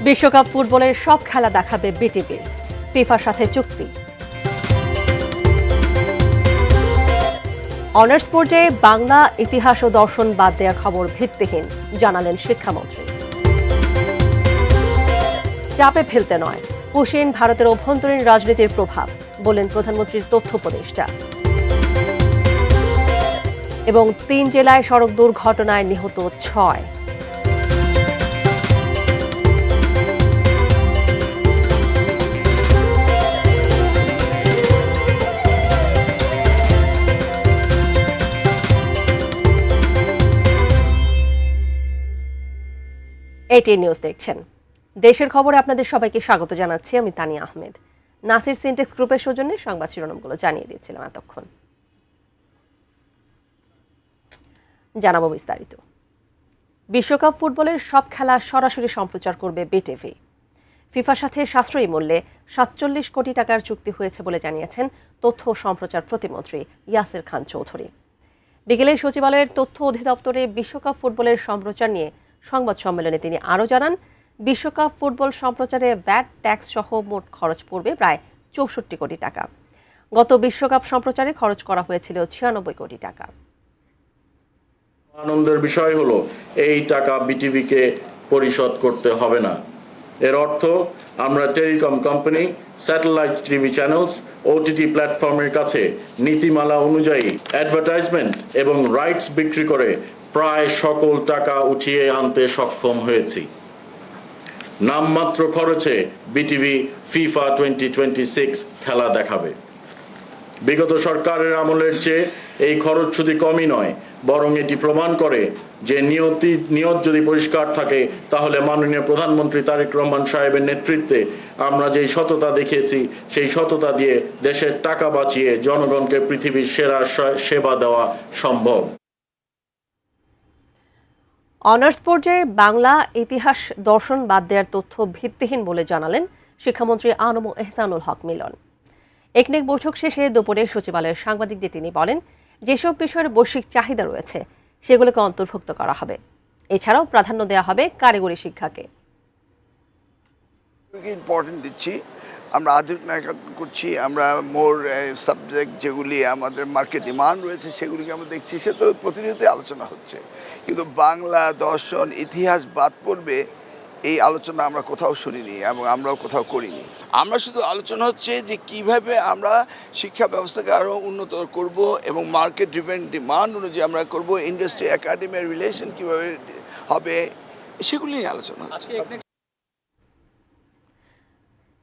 বিশ্বকাপ ফুটবলের সব খেলা দেখাবে বিটিভি, ফিফার সাথে চুক্তি। অনার্স পর্যায়ে বাংলা, ইতিহাস ও দর্শন বাদ দেওয়া খবর ভিত্তিহীন, জানালেন শিক্ষামন্ত্রী। চাপে ফেলতে নয়, পুশিন ভারতের অভ্যন্তরীণ রাজনীতির প্রভাব, বললেন প্রধানমন্ত্রীর তথ্য উপদেষ্টা। এবং 3 জেলায় সড়ক দুর্ঘটনায় নিহত 6। এটিএন নিউজ দেখছেন। দেশের খবরে আপনাদের সবাইকে স্বাগত জানাচ্ছি, আমি তানিয়া আহমেদ। নাসির সিনটেক্স গ্রুপের সৌজন্যে সংবাদ শিরোনামগুলো জানিয়ে দিয়েছিলাম এতক্ষণ। জানাবো বিস্তারিত। বিশ্বকাপ ফুটবলের সব খেলা সরাসরি সম্প্রচার করবে বিটিভি। ফিফার সাথে সাশ্রয়ী মূল্যে 47 কোটি টাকার চুক্তি হয়েছে বলে জানিয়েছেন তথ্য ও সম্প্রচার প্রতিমন্ত্রী ইয়াসির খান চৌধুরী। বিকেলে সচিবালয়ের তথ্য অধিদপ্তরে বিশ্বকাপ ফুটবলের সম্প্রচার নিয়ে সংবাদ সম্মেলনে তিনি আরও জানান, বিশ্বকাপ ফুটবল সম্প্রচারে ভ্যাট ট্যাক্স সহ মোট খরচ পড়বে প্রায় 64 কোটি টাকা। গত বিশ্বকাপ সম্প্রচারে খরচ করা হয়েছিল 96 কোটি টাকা। আনন্দের বিষয় হলো এই টাকা বিটিভিকে পরিশোধ করতে হবে না। এর অর্থ আমরা telecom company, satellite TV channels, OTT প্ল্যাটফর্মের কাছে নীতিমালা অনুযায়ী অ্যাডভার্টাইজমেন্ট এবং রাইটস বিক্রি করে প্রায় সকল টাকা উঠিয়ে আনতে সক্ষম হয়েছি। নামমাত্র খরচে বিটিভি ফিফা 2026 খেলা দেখাবে। বিগত সরকারের আমলের চেয়ে এই খরচ শুধু কমই নয়, বরং এটি প্রমাণ করে যে নিয়ত যদি পরিষ্কার থাকে, তাহলে মাননীয় প্রধানমন্ত্রী তারেক রহমান সাহেবের নেতৃত্বে আমরা যেই সততা দেখিয়েছি, সেই সততা দিয়ে দেশের টাকা বাঁচিয়ে জনগণকে পৃথিবীর সেরা সেবা দেওয়া সম্ভব। অনার্স পর্যায়ে বাংলা, ইতিহাস, দর্শন বাদ দেওয়ার তথ্য ভিত্তিহীন বলে জানালেন শিক্ষামন্ত্রী আনম এহসানুল হক মিলন। একনেক বৈঠক শেষে দুপুরে সচিবালয়ের সাংবাদিকদের তিনি বলেন, যেসব বিষয়ের বৈশ্বিক চাহিদা রয়েছে সেগুলোকে অন্তর্ভুক্ত করা হবে। এছাড়াও প্রাধান্য দেওয়া হবে কারিগরি শিক্ষাকে। ইম্পর্টেন্ট দিচ্ছি, আমরা আধুনিক করছি, আমরা মোর সাবজেক্ট যেগুলি আমাদের মার্কেট ডিমান্ড রয়েছে সেগুলিকে আমরা দেখছি। সে তো প্রতিনিয়ত আলোচনা হচ্ছে, কিন্তু বাংলা, দর্শন, ইতিহাস বাদ পড়বে এই আলোচনা আমরা কোথাও শুনিনি এবং আমরাও কোথাও করিনি। আমরা শুধু আলোচনা হচ্ছে যে কিভাবে আমরা শিক্ষা ব্যবস্থাকে আরও উন্নত করব এবং মার্কেট ড্রিভেন ডিমান্ড অনুযায়ী আমরা করব, ইন্ডাস্ট্রি একাডেমির রিলেশন কীভাবে হবে সেগুলি নিয়ে আলোচনা হচ্ছে।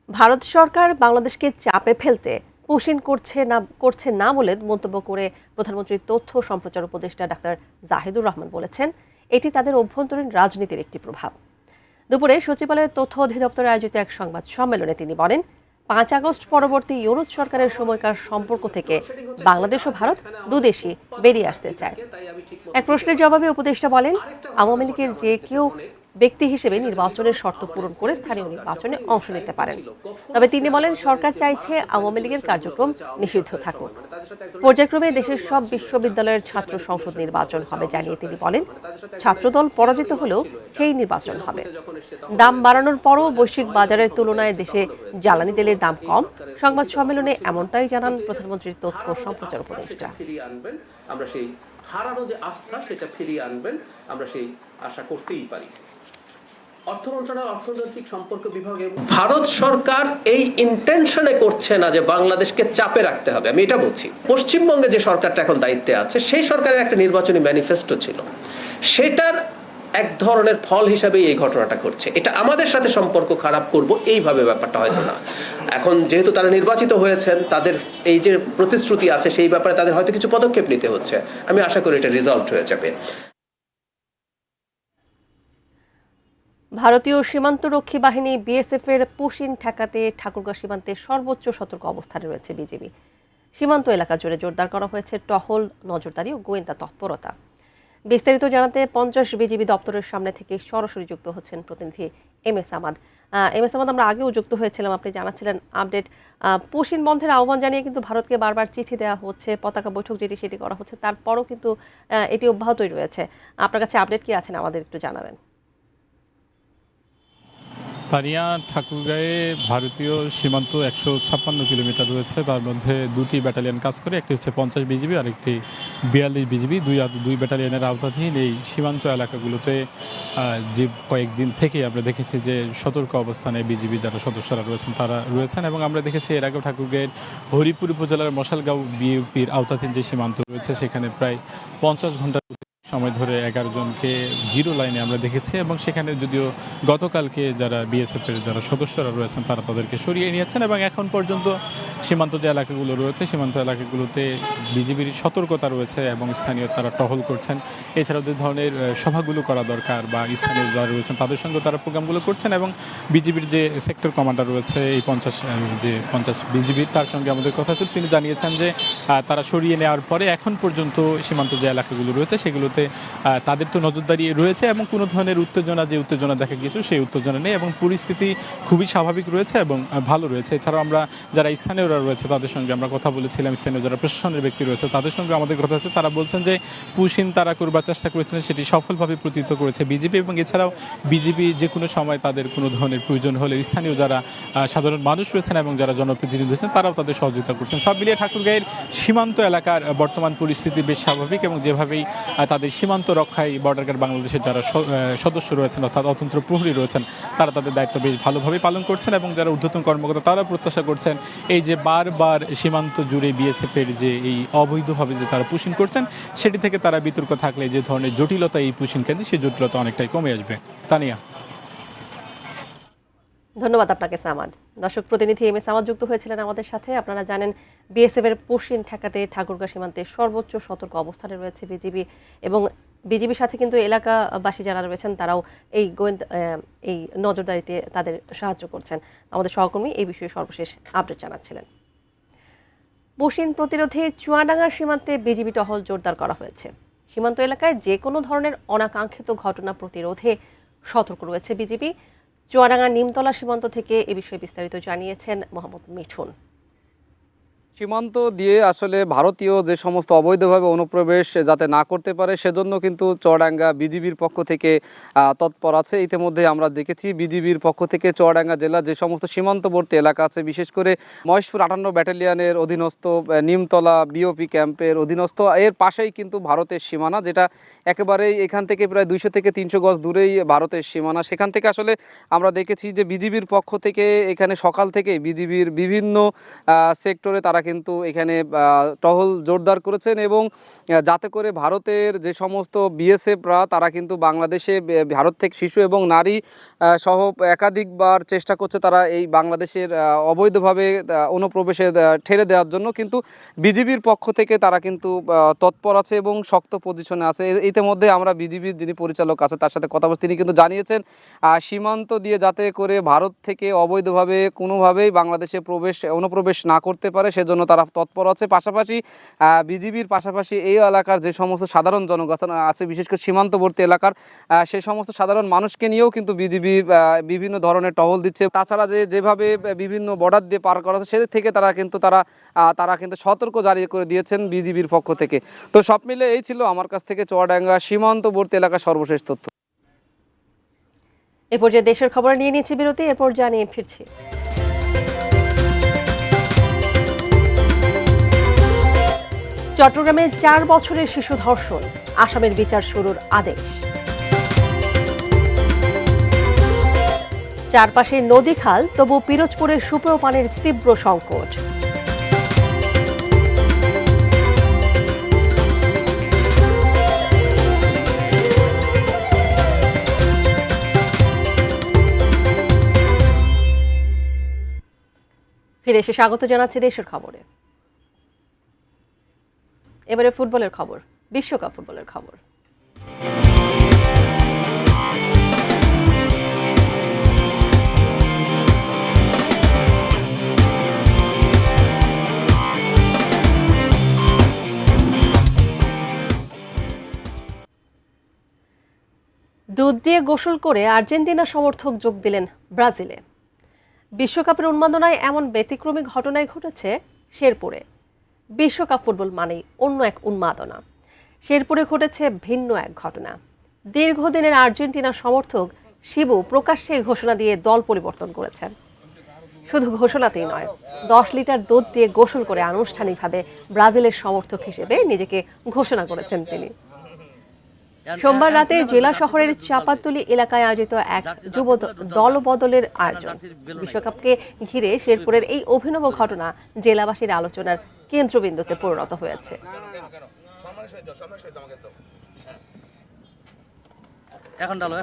ভারত সরকার বাংলাদেশকে চাপে ফেলতে পুশিন করছে না বলে মন্তব্য করে প্রধানমন্ত্রীর তথ্য সম্প্রচার উপদেষ্টা ডাক্তার জাহিদুর রহমান বলেছেন, এটি তাদের অভ্যন্তরীণ রাজনীতির একটি প্রভাব। দুপুরে সচিবালয়ের তথ্য অধিদপ্তরে আয়োজিত এক সংবাদ সম্মেলনে তিনি বলেন, 5 আগস্ট পরবর্তী ইউনূস সরকারের সময়কার সম্পর্ক থেকে বাংলাদেশ ও ভারত দুদেশই বেরিয়ে আসতে চায়। এক প্রশ্নের জবাবে উপদেষ্টা বলেন, আওয়ামী লীগের যে কেউ ব্যক্তি হিসেবে নির্বাচনের শর্ত পূরণ করে স্থানীয় নির্বাচনে অংশ নিতে পারেন। তবে তিনি বলেন, সরকার চাইছে আওয়ামী লীগের কার্যক্রম নিষিদ্ধ থাকুক। পর্যায়ক্রমে দেশের সব বিশ্ববিদ্যালয়ের ছাত্র সংসদ নির্বাচন হবে জানিয়ে তিনি বলেন, ছাত্রদল পরাজিত হলেও সেই নির্বাচন হবে। দাম বাড়ানোর পরও বৈশ্বিক বাজারের তুলনায় দেশে জ্বালানি তেলের দাম কম। সংবাদ সম্মেলনে এমনটাই জানান প্রধানমন্ত্রীর তথ্য ও সম্প্রচার উপদেষ্টা। আমরা সেই হারানো যে আস্থা সেটা ফিরিয়ে আনবেন, আমরা সেই আশা করতেই পারি। অর্থ মন্ত্রণালয় অর্থনৈতিক সম্পর্ক বিভাগে ভারত সরকার এই ইন্টেনশনে করছে না যে বাংলাদেশকে চাপে রাখতে হবে। আমি এটা বলছি, পশ্চিমবঙ্গে যে সরকারটা এখন দায়িত্বে আছে সেই সরকারের একটা নির্বাচনী ম্যানিফেস্টো ছিল, সেটার এক ধরনের ফল হিসাবে এই ঘটনাটা ঘটছে। এটা আমাদের সাথে সম্পর্ক খারাপ করব এইভাবে ব্যাপারটা হয়তো না। এখন যেহেতু তারা নির্বাচিত হয়েছেন, তাদের এই যে প্রতিশ্রুতি আছে সেই ব্যাপারে তাদের হয়তো কিছু পদক্ষেপ নিতে হচ্ছে। আমি আশা করি এটা রিজলভ হয়ে যাবে। ভারতীয় সীমান্তরক্ষী বাহিনী বিএসএফ এর পুশিন ঠেকাতে ঠাকুরগাঁও সীমান্তে সর্বোচ্চ সতর্ক অবস্থানে রয়েছে বিজিবি। সীমান্ত এলাকা জুড়ে জোরদার করা হয়েছে টহল, নজরদারি ও গোয়েন্দা তৎপরতা। বিস্তারিত জানাতে 50 বিজিবি দপ্তরের সামনে থেকে সরাসরি যুক্ত হচ্ছেন প্রতিনিধি এম এস আমাদ। আমরা আগেও যুক্ত হয়েছিলাম, আপনি জানাচ্ছিলেন আপডেট। পুশিন বন্ধের আহ্বান জানিয়ে কিন্তু ভারতকে বারবার চিঠি দেওয়া হচ্ছে, পতাকা বৈঠক সেটি করা হচ্ছে, তারপরও কিন্তু এটি অব্যাহতই রয়েছে। আপনার কাছে আপডেট কি আছেন আমাদের একটু জানাবেন। তানিয়া ঠাকুরগাঁয়ে ভারতীয় সীমান্ত 156 কিলোমিটার রয়েছে, তার মধ্যে 2টি ব্যাটালিয়ন কাজ করে, একটি হচ্ছে 50 বিজিবি আর একটি 42 বিজিবি। দুই ব্যাটালিয়নের আওতাধীন এই সীমান্ত এলাকাগুলোতে যে কয়েকদিন থেকে আমরা দেখেছি যে সতর্ক অবস্থানে বিজিবি যারা সদস্যরা রয়েছেন তারা রয়েছেন, এবং আমরা দেখেছি এর আগেও ঠাকুরগাঁয়ের হরিপুর উপজেলার মশালগাঁও বিএপির আওতাধীন যে সীমান্ত রয়েছে সেখানে প্রায় 50 ঘন্টা সময় ধরে 11 জনকে জিরো লাইনে আমরা দেখেছি, এবং সেখানে যদিও গতকালকে যারা বিএসএফের যারা সদস্যরা রয়েছেন তারা তাদেরকে সরিয়ে নিয়েছেন, এবং এখন পর্যন্ত সীমান্ত যে এলাকাগুলো রয়েছে সীমান্ত এলাকাগুলোতে বিজিবির সতর্কতা রয়েছে এবং স্থানীয় তারা টহল করছেন। এছাড়াও যে ধরনের সভাগুলো করা দরকার বা স্থানীয় যারা রয়েছেন তাদের সঙ্গে তারা প্রোগ্রামগুলো করছেন, এবং বিজিবির যে সেক্টর কমান্ডার রয়েছে এই 50 বিজিবির, তার সঙ্গে আমাদের কথা ছিল, তিনি জানিয়েছেন যে তারা সরিয়ে নেওয়ার পরে এখন পর্যন্ত সীমান্ত যে এলাকাগুলো রয়েছে সেগুলোতে তাদের তো নজরদারি রয়েছে, এবং কোনো ধরনের উত্তেজনা দেখা গিয়েছে সেই উত্তেজনা নেই, এবং পরিস্থিতি খুবই স্বাভাবিক রয়েছে এবং ভালো রয়েছে। এছাড়াও আমরা যারা স্থানীয়রা রয়েছে তাদের সঙ্গে আমরা কথা বলেছিলাম, স্থানীয় যারা প্রশাসনের ব্যক্তি রয়েছে তাদের সঙ্গে আমাদের কথা হচ্ছে, তারা বলছেন যে পুশিন তারা করবার চেষ্টা করেছিলেন সেটি সফলভাবে প্রতিহত করেছে বিজেপি, এবং এছাড়াও বিজেপি যে কোনো সময় তাদের কোনো ধরনের প্রয়োজন হলে স্থানীয় যারা সাধারণ মানুষ রয়েছেন এবং যারা জনপ্রতিনিধি রয়েছেন তারাও তাদের সহযোগিতা করছেন। সব মিলিয়ে ঠাকুরগাঁয়ের সীমান্ত এলাকার বর্তমান পরিস্থিতি বেশ স্বাভাবিক, এবং যেভাবেই তাদের সীমান্ত রক্ষায় বর্ডার গার্ড বাংলাদেশের যারা সদস্য রয়েছেন অর্থাৎ অতন্ত্র প্রহরী রয়েছেন তারা তাদের দায়িত্ব বেশ ভালোভাবে পালন করছেন, এবং যারা ঊর্ধ্বতন কর্মকর্তা তারা প্রত্যাশা করছেন এই যে বারবার সীমান্ত জুড়ে বিএসএফের যে এই অবৈধভাবে যে তারা পুশিং করছেন সেটি থেকে তারা বিতর্ক থাকলে যে ধরনের জটিলতা এই পুশিং কেন্দ্রে সেই জটিলতা অনেকটাই কমে আসবে। তানিয়া, ধন্যবাদ আপনাকে সামাদ। দর্শক, প্রতিনিধি এম এ সামাদ যুক্ত হয়েছিলেন আমাদের সাথে। আপনারা জানেন বিএসএফ এর পুশিং ঠেকাতে ঠাকুরগাঁ সীমান্তে সর্বোচ্চ সতর্ক অবস্থানে রয়েছে বিজিবি, এবং বিজিবির সাথে কিন্তু এলাকাবাসী যারা রয়েছেন তারাও এই নজরদারিতে তাদের সাহায্য করছেন। আমাদের সহকর্মী এই বিষয়ে সর্বশেষ আপডেট জানাচ্ছিলেন। পুশিং প্রতিরোধে চুয়াডাঙ্গার সীমান্তে বিজিবি টহল জোরদার করা হয়েছে। সীমান্ত এলাকায় যে কোনো ধরনের অনাকাঙ্ক্ষিত ঘটনা প্রতিরোধে সতর্ক রয়েছে বিজিবি। চুয়াডাঙ্গা নিমতলা সীমান্ত থেকে এ বিষয়ে বিস্তারিত জানিয়েছেন মোহাম্মদ মিঠুন। সীমান্ত দিয়ে আসলে ভারতীয় যে সমস্ত অবৈধভাবে অনুপ্রবেশ যাতে না করতে পারে সেজন্য কিন্তু চুয়াডাঙ্গা বিজিবির পক্ষ থেকে তৎপর আছে। ইতিমধ্যে আমরা দেখেছি বিজিবির পক্ষ থেকে চুয়াডাঙ্গা জেলা যে সমস্ত সীমান্তবর্তী এলাকা আছে, বিশেষ করে মহেশপুর 58 ব্যাটালিয়নের অধীনস্থ নিমতলা বিওপি ক্যাম্পের অধীনস্থ, এর পাশেই কিন্তু ভারতের সীমানা, যেটা একেবারেই এখান থেকে প্রায় 200 থেকে 300 গজ দূরেই ভারতের সীমানা। সেখান থেকে আসলে আমরা দেখেছি যে বিজিবির পক্ষ থেকে এখানে সকাল থেকে বিজিবির বিভিন্ন সেক্টরে তারা কিন্তু এখানে টহল জোরদার করেছেন, এবং যাতে করে ভারতের যে সমস্ত বিএসএফরা তারা কিন্তু বাংলাদেশে ভারত থেকে শিশু এবং নারী সহ একাধিকবার চেষ্টা করছে তারা এই বাংলাদেশের অবৈধভাবে অনুপ্রবেশে ঠেলে দেওয়ার জন্য, কিন্তু বিজিবির পক্ষ থেকে তারা কিন্তু তৎপর আছে এবং শক্ত পজিশনে আছে। ইতিমধ্যে আমরা বিজিবির যিনি পরিচালক আছে তার সাথে কথা বলছি, তিনি কিন্তু জানিয়েছেন সীমান্ত দিয়ে যাতে করে ভারত থেকে অবৈধভাবে কোনোভাবেই বাংলাদেশে অনুপ্রবেশ না করতে পারে সেজন্য তারা তৎপর আছে। পাশাপাশি বিজিবির পাশাপাশি এই এলাকার যে সমস্ত সাধারণ জনগণ আছে, বিশেষ করে সীমান্তবর্তী এলাকার সেই সমস্ত সাধারণ মানুষকে নিয়েও কিন্তু বিজিবি বিভিন্ন ধরনের টহল দিচ্ছে। তাছাড়া যেভাবে বিভিন্ন বর্ডার দিয়ে পার করা আছে সে থেকে তারা কিন্তু সতর্ক জারি করে দিয়েছেন বিজিবির পক্ষ থেকে। তো সব মিলে এই ছিল আমার কাছ থেকে চুয়াডাঙ্গা সীমান্তবর্তী এলাকার সর্বশেষ তথ্য। এ পর্যায়ে দেশের খবর নিয়ে নিচ্ছে বিরতি, এরপর জানিয়ে ফিরছি। চট্টগ্রামে 4 বছরের শিশু ধর্ষণ, আসামির বিচার শুরুর আদেশ। চারপাশে নদী খাল, তবু পিরোজপুরের সুপেয় পানির তীব্র সংকট। ফিরে এসে স্বাগত জানাচ্ছি দেশের খবরে। এবারে ফুটবলের খবর, বিশ্বকাপ ফুটবলের খবর। দুধ দিয়ে গোসল করে আর্জেন্টিনা সমর্থক যোগ দিলেন ব্রাজিলে। বিশ্বকাপের উন্মাদনায় এমন ব্যতিক্রমী ঘটনাই ঘটেছে শেরপুরে। বিশ্বকাপ ফুটবল মানেই অন্য এক উন্মাদনা। শেরপুরে ঘটেছে ভিন্ন এক ঘটনা। দীর্ঘদিনের আর্জেন্টিনা সমর্থক শিবু প্রকাশ্যে ঘোষণা দিয়ে দল পরিবর্তন করেছেন। শুধু ঘোষণাতেই নয়, 10 লিটার দুধ দিয়ে গোসল করে আনুষ্ঠানিকভাবে ব্রাজিলের সমর্থক হিসেবে নিজেকে ঘোষণা করেছেন তিনি। সোমবার রাতে জেলা শহরের চাপাতলি এলাকায় আয়োজিত এক যুব দল বদলের আয়োজন। বিশ্বকাপকে ঘিরে শেরপুরের এই অভিনব ঘটনা জেলাবাসীর আলোচনার কেন্দ্রবিন্দুতে পরিণত হয়েছে। এখন ডালো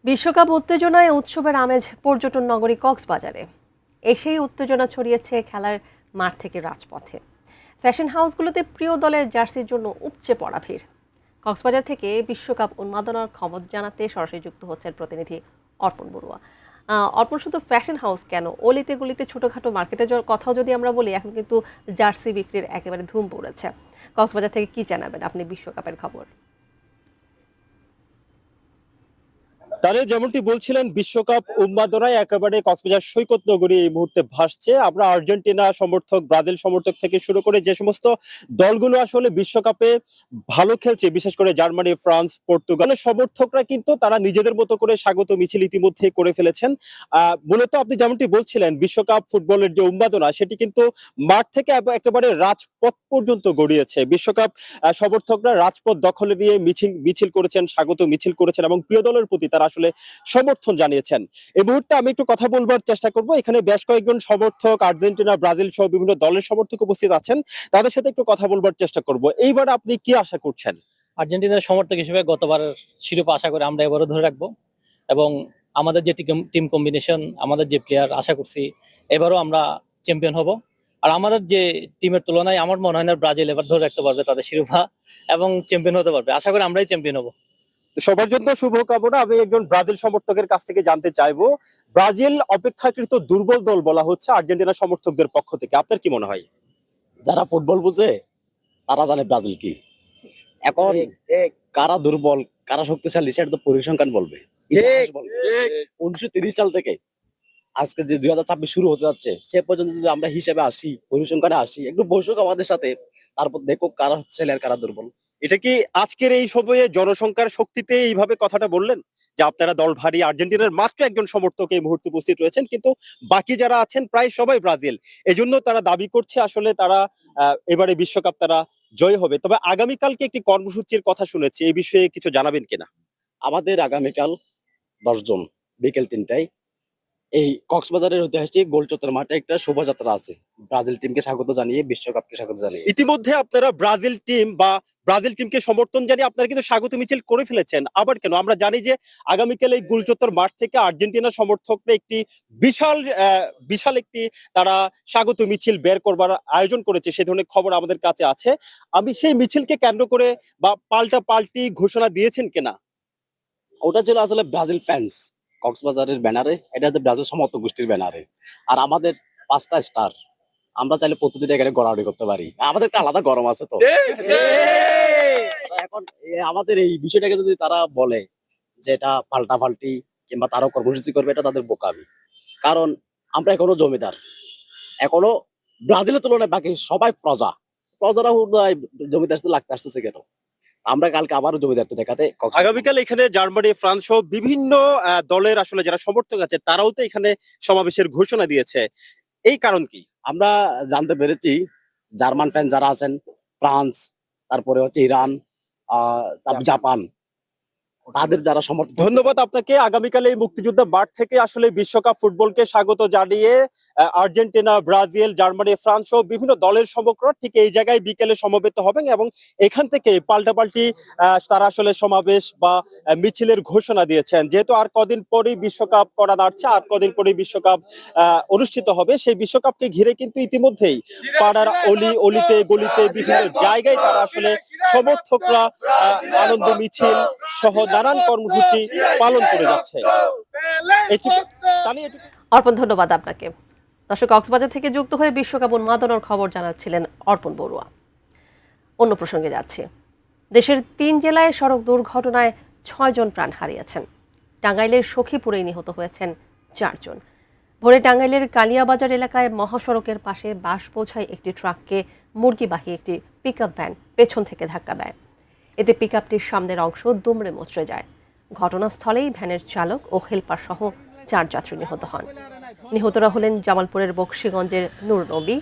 বিশ্বকাপ উত্তেজনায় উৎসবের আমেজ পর্যটন নগরী কক্সবাজারে। এসেই উত্তেজনা ছড়িয়েছে খেলার মাঠ থেকে রাজপথে। ফ্যাশন হাউসগুলোতে প্রিয় দলের জার্সির জন্য উপচে পড়া ভিড়। কক্সবাজার থেকে বিশ্বকাপ উন্মাদনার খবর জানাতে সরাসরি যুক্ত হচ্ছেন প্রতিনিধি অর্পণ বড়ুয়া। অর্পণ, শুধু ফ্যাশন হাউস কেন, অলিতে গলিতে ছোটোখাটো মার্কেটের কথাও যদি আমরা বলি, এখন কিন্তু জার্সি বিক্রির একেবারে ধুম পড়েছে। কক্সবাজার থেকে কি জানাবেন আপনি বিশ্বকাপের খবর? তারা যেমনটি বলছিলেন, বিশ্বকাপ উন্মাদনায় একেবারে কক্সবাজার সৈকত নগরী এই মুহূর্তে ভাসছে। আমরা আর্জেন্টিনা সমর্থক, ব্রাজিল সমর্থক থেকে শুরু করে যে সমস্ত দলগুলো আসলে বিশ্বকাপে ভালো খেলছে, বিশেষ করে জার্মানি, ফ্রান্স, পর্তুগালের সমর্থকরা কিন্তু তারা নিজেদের মতো করে স্বাগত মিছিল ইতিমধ্যে করে ফেলেছেন। মূলত আপনি যেমনটি বলছিলেন, বিশ্বকাপ ফুটবলের যে উন্মাদনা সেটি কিন্তু মাঠ থেকে একেবারে রাজপথ পর্যন্ত গড়িয়েছে। বিশ্বকাপ সমর্থকরা রাজপথ দখলে নিয়ে মিছিল করেছেন, স্বাগত মিছিল করেছেন এবং প্রিয় দলের প্রতি তারা আসলে সমর্থন জানিয়েছেন। এই মুহূর্তে আমি একটু কথা বলবার চেষ্টা করব। এখানে বেশ কয়েকজন সমর্থক, আর্জেন্টিনা, ব্রাজিল সহ বিভিন্ন দলের সমর্থক উপস্থিত আছেন, তাদের সাথে একটু কথা বলবার চেষ্টা করব। এইবার আপনি কি আশা করছেন? আর্জেন্টিনার সমর্থক হিসেবে গতবার শিরোপা আশা করি আমরা এবারও ধরে রাখবো, এবং আমাদের যে টিম কম্বিনেশন, আমাদের যে প্লেয়ার, আশা করছি এবারও আমরা চ্যাম্পিয়ন হব। আর আমাদের যে টিমের তুলনায় আমার মনে হয় না ব্রাজিল এবার ধরে রাখতে পারবে তাদের শিরোপা এবং চ্যাম্পিয়ন হতে পারবে। আশা করি আমরাই চ্যাম্পিয়ন হব। সবার জন্য শুভকামনা। আমি একজন ব্রাজিল সমর্থকের কাছ থেকে জানতে চাইবো, ব্রাজিল অপেক্ষাকৃত দুর্বল দল বলা হচ্ছে আর্জেন্টিনা সমর্থকদের পক্ষ থেকে, আপনার কি মনে হয়? যারা ফুটবল বুঝে তারা জানে ব্রাজিল কি। এখন কারা দুর্বল কারা শক্তিশালী সেটা তো পরিসংখ্যান বলবে, ইতিহাস বলবে। 1930 সাল থেকে আজকে যে 2026 শুরু হতে যাচ্ছে সে পর্যন্ত যদি আমরা হিসেবে আসি, পরিসংখ্যানে আসি, একটু বসুক আমাদের সাথে, তারপর দেখো কারা শক্তিশালী আর কারা দুর্বল। এটা কি আজকের এই সময়ে জনসংখ্যার শক্তিতে এইভাবে কথাটা বললেন যে আপনারা দল ভারী? আর্জেন্টিনার মাত্র একজন সমর্থক এই মুহূর্তে উপস্থিত রয়েছেন, কিন্তু বাকি যারা আছেন প্রায় সবাই ব্রাজিল। এজন্য তারা দাবি করছে আসলে তারা এবারে বিশ্বকাপ তারা জয় হবে। তবে আগামীকালকে একটি কর্মসূচির কথা শুনেছি, এই বিষয়ে কিছু জানাবেন কিনা? আমাদের আগামীকাল 10 জন বিকেল 3টায় এই কক্সবাজারের ঐতিহাসিক গোলচত্বর মাঠে একটা শোভাযাত্রা আছে, ব্রাজিল টিমকে স্বাগত জানিয়ে, বিশ্বকাপকে স্বাগত জানিয়ে। ইতিমধ্যে আপনারা ব্রাজিল টিমকে সমর্থন জানিয়ে আপনারা কিন্তু স্বাগত মিছিল করে ফেলেছেন। আবার কেন? আমরা জানি যে আগামীকাল এই গোলচত্বর মাঠ থেকে আর্জেন্টিনা সমর্থকরা একটি বিশাল একটি তারা স্বাগত মিছিল বের করবার আয়োজন করেছে, সে ধরনের খবর আমাদের কাছে আছে। আমি সেই মিছিলকে কেন্দ্র করে বা পাল্টি ঘোষণা দিয়েছেন কিনা? ওটা ছিল আসলে ব্রাজিল ফ্যান্স কক্সবাজারের ব্যানারে, এটা হচ্ছে ব্রাজিল সমর্থক গোষ্ঠীর ব্যানারে। আর আমাদের 5টা স্টার, আমরা চাইলে প্রতিদিন এখানে গড়াগড়ি করতে পারি, আমাদের একটা আলাদা গরম আছে তো। এখন আমাদের এই বিষয়টাকে যদি তারা বলে যে এটা পাল্টাপাল্টি কিংবা তারাও কর্মসূচি করবে, এটা তাদের বোকামি। কারণ আমরা এখনো জমিদার, এখনো ব্রাজিলের তুলনায় বাকি সবাই প্রজারা জমিদার লাগতে আসতেছে কেন? আমরা কালকে আবারও জমিদারত্ব দেখাতে আগামীকাল এখানে জার্মানি, ফ্রান্স সহ বিভিন্ন দলের আসলে যারা সমর্থক আছে তারাও তো এখানে সমাবেশের ঘোষণা দিয়েছে, এই কারণ কি? আমরা জানতে পেরেছি জার্মান ফ্যান যারা আছেন, ফ্রান্স, তারপরে হচ্ছে ইরান, তারপর জাপান, তাদের যারা সমর্থক। ধন্যবাদ আপনাকে। আগামীকাল এই মুক্তিযোদ্ধা মাঠ থেকে আসলে বিশ্বকাপ ফুটবলকে স্বাগত জানিয়ে আর্জেন্টিনা, ব্রাজিল, জার্মানি, ফ্রান্স সহ বিভিন্ন দলের সমর্থকরা ঠিক এই জায়গায় বিকেলে সমবেত হবেন এবং এখান থেকে পাল্টাপাল্টি তারা আসলে সমাবেশ বা মিছিলের ঘোষণা দিয়েছেন। যেহেতু আর কদিন পরেই বিশ্বকাপ করা দাঁড়ছে, আর কদিন পরেই বিশ্বকাপ অনুষ্ঠিত হবে, সেই বিশ্বকাপকে ঘিরে কিন্তু ইতিমধ্যেই পাড়ার অলিতে গলিতে বিভিন্ন জায়গায় তারা আসলে সমর্থকরা আনন্দ মিছিল সহ নানান কর্মসূচি পালন করে যাচ্ছে। অর্পণ, ধন্যবাদ আপনাকে। দর্শক, কক্সবাজার থেকে যুক্ত হয়ে বিশ্বকাপ উন্মাদনার খবর জানাচ্ছিলেন অর্পণ বড়ুয়া। অন্য প্রসঙ্গে যাচ্ছে। দেশের ৩ জেলায় সড়ক দুর্ঘটনায় ৬ জন প্রাণ হারিয়েছেন। টাঙ্গাইলের সখীপুরে নিহত হয়েছেন ৪ জন। ভোরে টাঙ্গাইলের কালিয়াবাজার এলাকায় মহাসড়কের পাশে বাঁশ বোঝাই একটি ট্রাককে মুরগিবাহী একটি পিকআপ ভ্যান পেছন থেকে ধাক্কা দেয়। এতে পিকআপটির সামনের অংশ দুমড়ে মুচড়ে যায়। ঘটনাস্থলেই ভ্যানের চালক ও হেলপার সহ ৪ যাত্রী নিহত হন। নিহতরা হলেন জামালপুরের বক্সিগঞ্জের নূর নবী,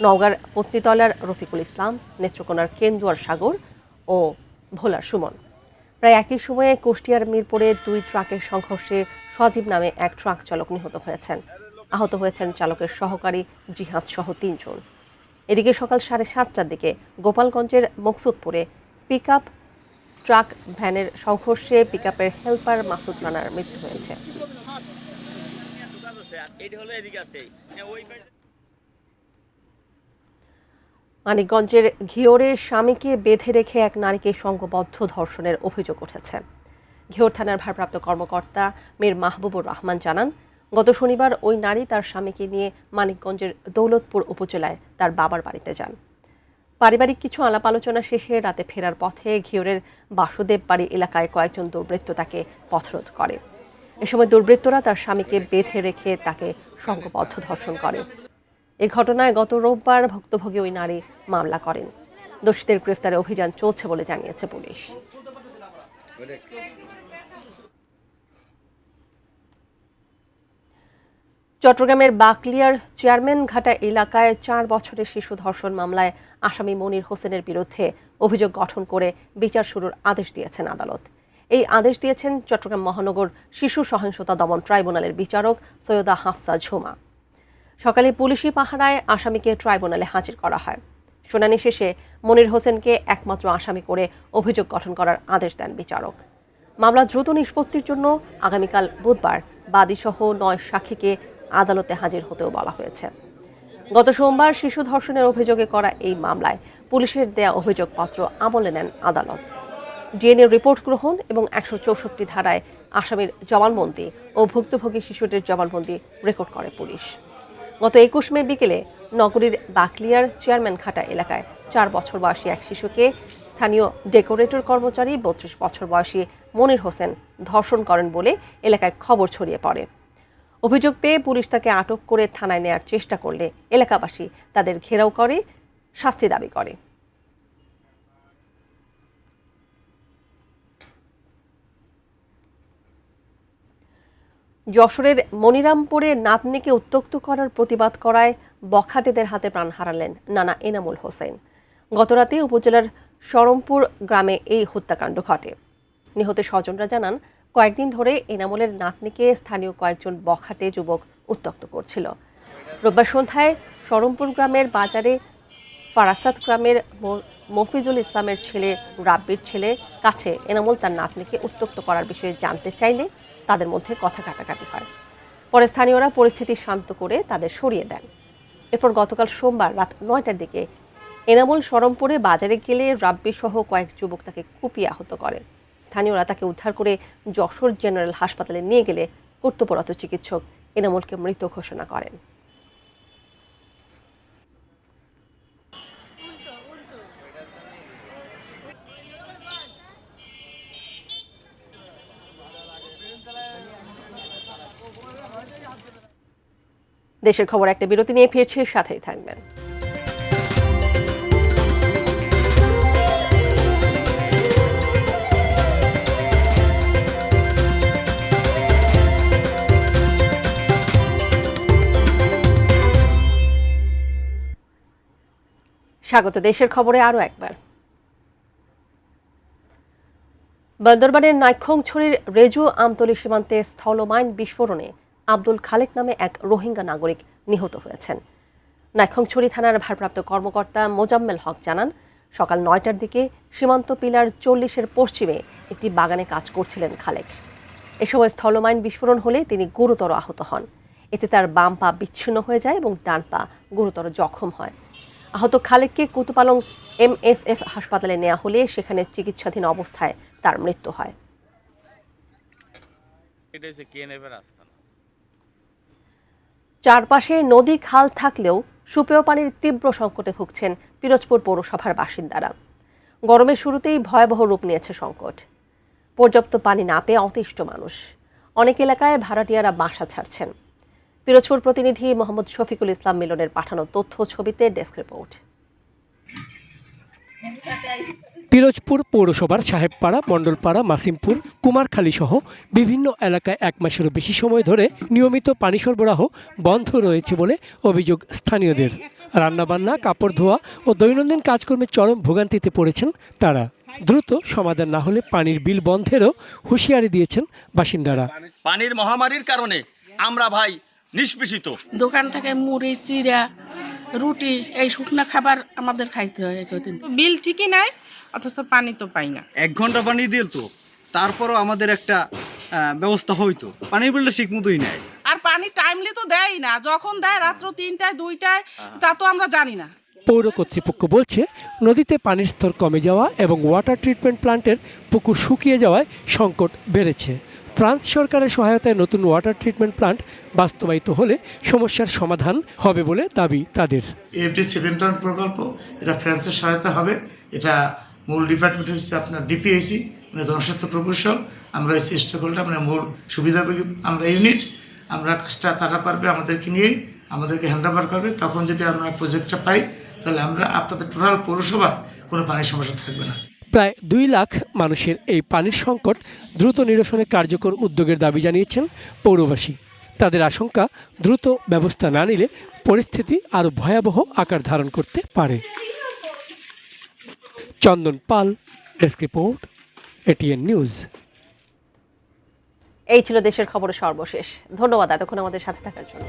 নওগাঁর পত্নীতলার রফিকুল ইসলাম, নেত্রকোনার কেন্দুয়ার সাগর ও ভোলার সুমন। প্রায় একই সময়ে কুষ্টিয়ার মিরপুরে 2 ট্রাকের সংঘর্ষে সজীব নামে এক ট্রাক চালক নিহত হয়েছেন। আহত হয়েছেন চালকের সহকারী জিহাদ সহ 3 জন। এদিকে সকাল 7:30টার দিকে গোপালগঞ্জের মকসুদপুরে পিকআপ ট্রাক ভ্যানের সংঘর্ষে পিকআপের হেলপার মাসুদ রানার মৃত্যু হয়েছে। মানিকগঞ্জের ঘিওরে স্বামীকে বেঁধে রেখে এক নারীকে সংঘবদ্ধ ধর্ষণের অভিযোগ উঠেছে। ঘিওর থানার ভারপ্রাপ্ত কর্মকর্তা মীর মাহবুবুর রহমান জানান, গত শনিবার ওই নারী তার স্বামীকে নিয়ে মানিকগঞ্জের দৌলতপুর উপজেলায় তার বাবার বাড়িতে যান। পারিবারিক কিছু আলাপ আলোচনা শেষে রাতে ফেরার পথে ঘিওরের বাসুদেব বাড়ি এলাকায় কয়েকজন দুর্বৃত্ত তাকে পথরোধ করে। এ সময় দুর্বৃত্তরা তার স্বামীকে বেঁধে রেখে তাকে সংঘবদ্ধ ধর্ষণ করে। এ ঘটনায় গত রোববার ভুক্তভোগী ওই নারী মামলা করেন। দোষীদের গ্রেফতারে অভিযান চলছে বলে জানিয়েছে পুলিশ। চট্টগ্রামের বাকলিয়ার চেয়ারম্যান ঘাটা এলাকায় 4 বছরের শিশু ধর্ষণ মামলায় আসামি মনির হোসেনের বিরুদ্ধে অভিযোগ গঠন করে বিচার শুরুর আদেশ দিয়েছেন আদালত। এই আদেশ দিয়েছেন চট্টগ্রাম মহানগর শিশু সহিংসতা দমন ট্রাইব্যুনালের বিচারক সৈয়দা হাফসা ঝুমা। সকালে পুলিশি পাহারায় আসামিকে ট্রাইব্যুনালে হাজির করা হয়। শুনানি শেষে মনির হোসেনকে একমাত্র আসামি করে অভিযোগ গঠন করার আদেশ দেন বিচারক। মামলা দ্রুত নিষ্পত্তির জন্য আগামীকাল বুধবার বাদীসহ 9 সাক্ষীকে আদালতে হাজির হতেও বলা হয়েছে। গত সোমবার শিশু ধর্ষণের অভিযোগে করা এই মামলায় পুলিশের দেয়া অভিযোগপত্র আমলে নেন আদালত। ডিএনএ রিপোর্ট গ্রহণ এবং 164 ধারায় আসামির জবানবন্দি ও ভুক্তভোগী শিশুদের জবানবন্দি রেকর্ড করে পুলিশ। গত 21 মে বিকেলে নগরীর বাকলিয়ার চেয়ারম্যান ঘাটা এলাকায় 4 বছর বয়সী এক শিশুকে স্থানীয় ডেকোরেটর কর্মচারী 32 বছর বয়সী মনির হোসেন ধর্ষণ করেন বলে এলাকায় খবর ছড়িয়ে পড়ে। অভিযোগ পেয়ে পুলিশ তাকে আটক করে থানায় নেয়ার চেষ্টা করলে এলাকাবাসী তাদের ঘেরাও করে শাস্তি দাবি করে। যশোরের মনিরামপুরে নাতনিকে উত্ত্যক্ত করার প্রতিবাদ করায় বখাটেদের হাতে প্রাণ হারালেন নানা এনামুল হোসেন। গতরাতে উপজেলার শরমপুর গ্রামে এই হত্যাকাণ্ড ঘটে। নিহত স্বজনরা জানান, কয়েকদিন ধরে এনামুলের নাতনিকে স্থানীয় কয়েকজন বখাটে যুবক উত্ত্যক্ত করছিল। রোববার সন্ধ্যায় শরমপুর গ্রামের বাজারে ফারাসাত গ্রামের মফিজুল ইসলামের ছেলে রাব্বির ছেলে কাছে এনামুল তার নাতনিকে উত্ত্যক্ত করার বিষয়ে জানতে চাইলে তাদের মধ্যে কথা কাটাকাটি হয়। পরে স্থানীয়রা পরিস্থিতি শান্ত করে তাদের সরিয়ে দেন। এরপর গতকাল সোমবার রাত 9টার দিকে এনামুল শরমপুরে বাজারে গেলে রাব্বি সহ কয়েক যুবক তাকে কুপিয়ে আহত করে। স্থানীয়রা তাকে উদ্ধার করে যশোর জেনারেল হাসপাতালে নিয়ে গেলে কর্তব্যরত চিকিৎসক এনামুলকে মৃত ঘোষণা করেন। দেশের খবর একটা বিরতি নিয়ে ফিরছে, সাথেই থাকবেন। স্বাগত দেশের খবরে আরও একবার। বান্দরবানের নাইক্ষ্যংছড়ির রেজু আমতলী সীমান্তে স্থলমাইন বিস্ফোরণে আব্দুল খালেক নামে এক রোহিঙ্গা নাগরিক নিহত হয়েছেন। নাইক্ষ্যংছড়ি থানার ভারপ্রাপ্ত কর্মকর্তা মোজাম্মেল হক জানান, সকাল 9টার দিকে সীমান্ত পিলার 40-এর পশ্চিমে একটি বাগানে কাজ করছিলেন খালেক। এ সময় স্থলমাইন বিস্ফোরণ হলে তিনি গুরুতর আহত হন। এতে তার বাম পা বিচ্ছিন্ন হয়ে যায় এবং ডান পা গুরুতর জখম হয়। আহত খালেককে কুতুপালং MSF হাসপাতালে নেওয়া হলে সেখানে চিকিৎসাধীন অবস্থায় তার মৃত্যু হয়। চারপাশে নদী খাল থাকলেও সুপেয় পানির তীব্র সংকটে ভুগছেন পিরোজপুর পৌরসভার বাসিন্দারা। গরমের শুরুতেই ভয়াবহ রূপ নিয়েছে সংকট। পর্যাপ্ত পানি না পেয়ে অতিষ্ঠ মানুষ। অনেক এলাকায় ভাড়াটিয়ারা বাসা ছাড়ছেন। পিরোজপুর প্রতিনিধি মোহাম্মদ শফিকুল ইসলাম মিলনের পাঠানো তথ্য ছবিতে ডেস্ক রিপোর্ট। পিরোজপুর পৌরসভার সাহেবপাড়া, মণ্ডলপাড়া, মাসিমপুর, কুমারখালী সহ বিভিন্ন এলাকায় 1 মাসেরও বেশি সময় ধরে নিয়মিত পানি সরবরাহ বন্ধ রয়েছে বলে অভিযোগ স্থানীয়দের। রান্নাবান্না, কাপড় ধোয়া ও দৈনন্দিন কাজকর্মে চরম ভোগান্তিতে পড়েছেন তারা। দ্রুত সমাধান না হলে পানির বিল বন্ধেরও হুঁশিয়ারি দিয়েছেন বাসিন্দারা। পানির মহামারীর কারণে আমরা ভাই নিষ্পেষিত। দোকান থেকে মুড়ি, চিড়া, রুটি এই শুকনা খাবার আমাদের খাইতে হয়। বিল ঠিকই নাই, অথচ পানি তো পাই না। 1 ঘন্টা পানি দিল তো, তারপরও আমাদের একটা ব্যবস্থা হইতো। পানির বিলটা ঠিক মতোই নেয়। আর পানি টাইমলি তো দেয় না, যখন দেয় রাত্র 3টায় 2টায়, তা তো আমরা জানি না। পৌর কর্তৃপক্ষ বলছে, নদীতে পানির স্তর কমে যাওয়া এবং ওয়াটার ট্রিটমেন্ট প্ল্যান্টের পুকুর শুকিয়ে যাওয়ায় সংকট বেড়েছে। ফ্রান্স সরকারের সহায়তায় নতুন ওয়াটার ট্রিটমেন্ট প্ল্যান্ট বাস্তবায়িত হলে সমস্যার সমাধান হবে বলে দাবি তাদের। EFD7 প্রকল্প, এটা ফ্রান্সের সহায়তা হবে। এটা মূল ডিপার্টমেন্ট হচ্ছে আপনার ডিপিআইসি, মানে জনস্বাস্থ্য প্রকৌশল। আমরা হচ্ছে স্টেক হোল্ডার, মানে মূল সুবিধাভোগী আমরা ইউনিট। আমরা কাজটা তারা পারবে আমাদেরকে নিয়েই, আমাদেরকে হ্যান্ড ওভার করবে। তখন যদি আমরা প্রজেক্টটা পাই, তাহলে আমরা আপনাদের টোটাল পৌরসভায় কোনো পানির সমস্যা থাকবে না। প্রায় 2 লাখ মানুষের এই পানির সংকট দ্রুত নিরসনে কার্যকর উদ্যোগের দাবি জানিয়েছেন পৌরবাসী। তাদের আশঙ্কা, দ্রুত ব্যবস্থা না নিলে পরিস্থিতি আরও ভয়াবহ আকার ধারণ করতে পারে। চন্দন পাল, ডেস্ক রিপোর্ট, ATN নিউজ। এই ছিল দেশের খবরের সর্বশেষ। ধন্যবাদ এতক্ষণ আমাদের সাথে থাকার জন্য।